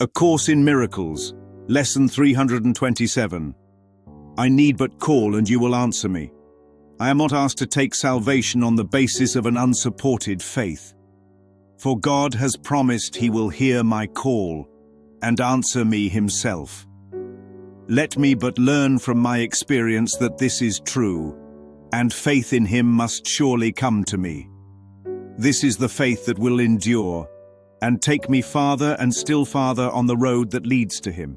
A Course in Miracles, Lesson 327. I need but call and you will answer me. I am not asked to take salvation on the basis of an unsupported faith. For God has promised he will hear my call and answer me himself. Let me but learn from my experience that this is true, and faith in him must surely come to me. This is the faith that will endure, and take me farther and still farther on the road that leads to him.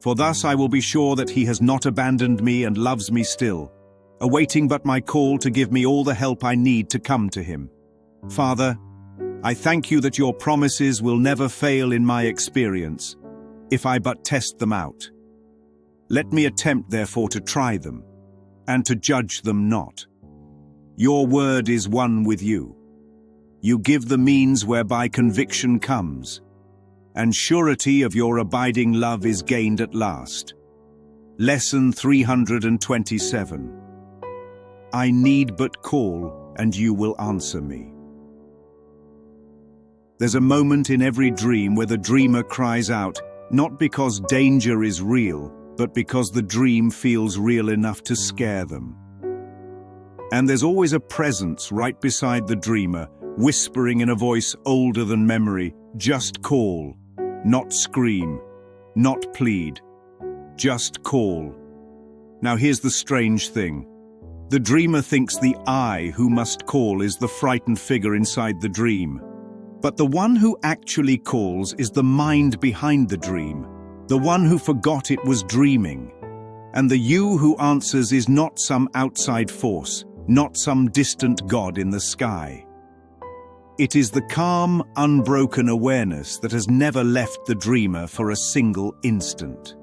For thus I will be sure that he has not abandoned me and loves me still, awaiting but my call to give me all the help I need to come to him. Father, I thank you that your promises will never fail in my experience, if I but test them out. Let me attempt, therefore, to try them, and to judge them not. Your word is one with you. You give the means whereby conviction comes, and surety of your abiding love is gained at last. Lesson 327. I need but call, and you will answer me. There's a moment in every dream where the dreamer cries out, not because danger is real, but because the dream feels real enough to scare them. And there's always a presence right beside the dreamer, whispering in a voice older than memory, just call, not scream, not plead, just call. Now here's the strange thing. The dreamer thinks the I who must call is the frightened figure inside the dream. But the one who actually calls is the mind behind the dream, the one who forgot it was dreaming. And the you who answers is not some outside force, not some distant God in the sky. It is the calm, unbroken awareness that has never left the dreamer for a single instant.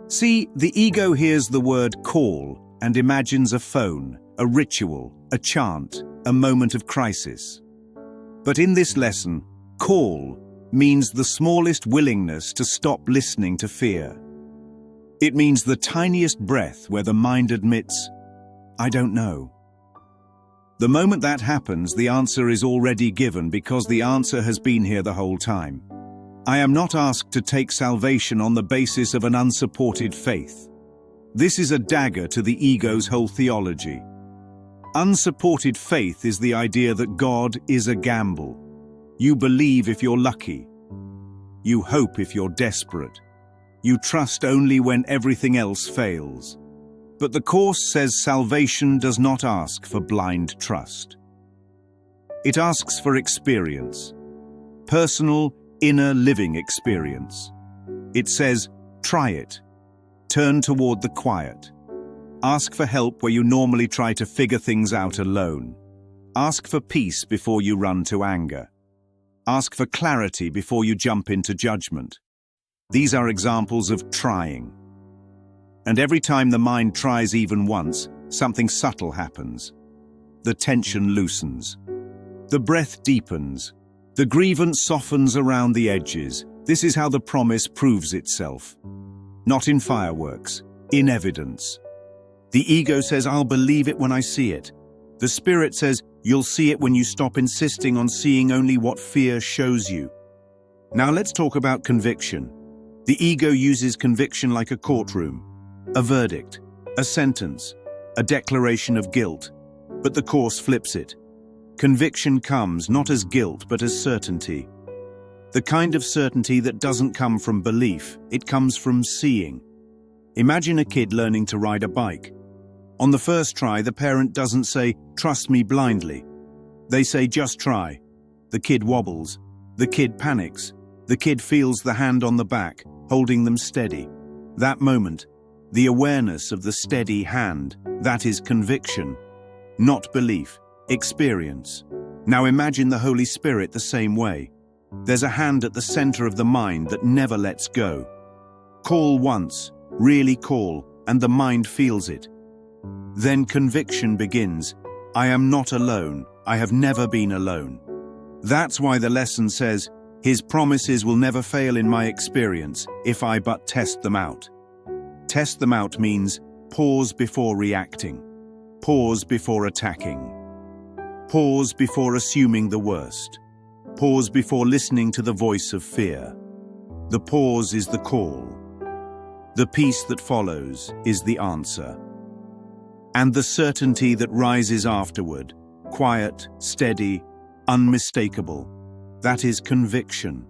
See, the ego hears the word call and imagines a phone, a ritual, a chant, a moment of crisis. But in this lesson, call means the smallest willingness to stop listening to fear. It means the tiniest breath where the mind admits, I don't know. The moment that happens, the answer is already given because the answer has been here the whole time. I am not asked to take salvation on the basis of an unsupported faith. This is a dagger to the ego's whole theology. Unsupported faith is the idea that God is a gamble. You believe if you're lucky. You hope if you're desperate. You trust only when everything else fails. But the Course says salvation does not ask for blind trust. It asks for experience, personal, inner living experience. It says, try it. Turn toward the quiet. Ask for help where you normally try to figure things out alone. Ask for peace before you run to anger. Ask for clarity before you jump into judgment. These are examples of trying. And every time the mind tries even once, something subtle happens. The tension loosens. The breath deepens. The grievance softens around the edges. This is how the promise proves itself. Not in fireworks, in evidence. The ego says, I'll believe it when I see it. The spirit says, you'll see it when you stop insisting on seeing only what fear shows you. Now let's talk about conviction. The ego uses conviction like a courtroom. A verdict, a sentence, a declaration of guilt. But the Course flips it. Conviction comes not as guilt but as certainty. The kind of certainty that doesn't come from belief, it comes from seeing. Imagine a kid learning to ride a bike. On the first try, the parent doesn't say, trust me blindly. They say, just try. The kid wobbles. The kid panics. The kid feels the hand on the back, holding them steady. That moment, the awareness of the steady hand, that is conviction, not belief, experience. Now imagine the Holy Spirit the same way. There's a hand at the center of the mind that never lets go. Call once, really call, and the mind feels it. Then conviction begins. I am not alone. I have never been alone. That's why the lesson says, His promises will never fail in my experience if I but test them out. Test them out means pause before reacting, pause before attacking, pause before assuming the worst, pause before listening to the voice of fear. The pause is the call. The peace that follows is the answer. And the certainty that rises afterward, quiet, steady, unmistakable, that is conviction.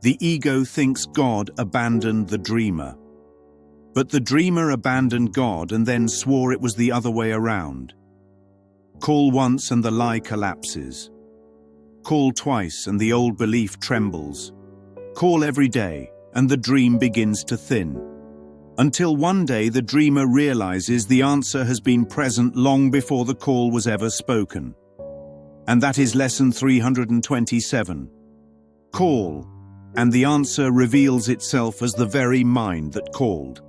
The ego thinks God abandoned the dreamer. But the dreamer abandoned God and then swore it was the other way around. Call once and the lie collapses. Call twice and the old belief trembles. Call every day and the dream begins to thin. Until one day the dreamer realizes the answer has been present long before the call was ever spoken. And that is lesson 327. Call, and the answer reveals itself as the very mind that called.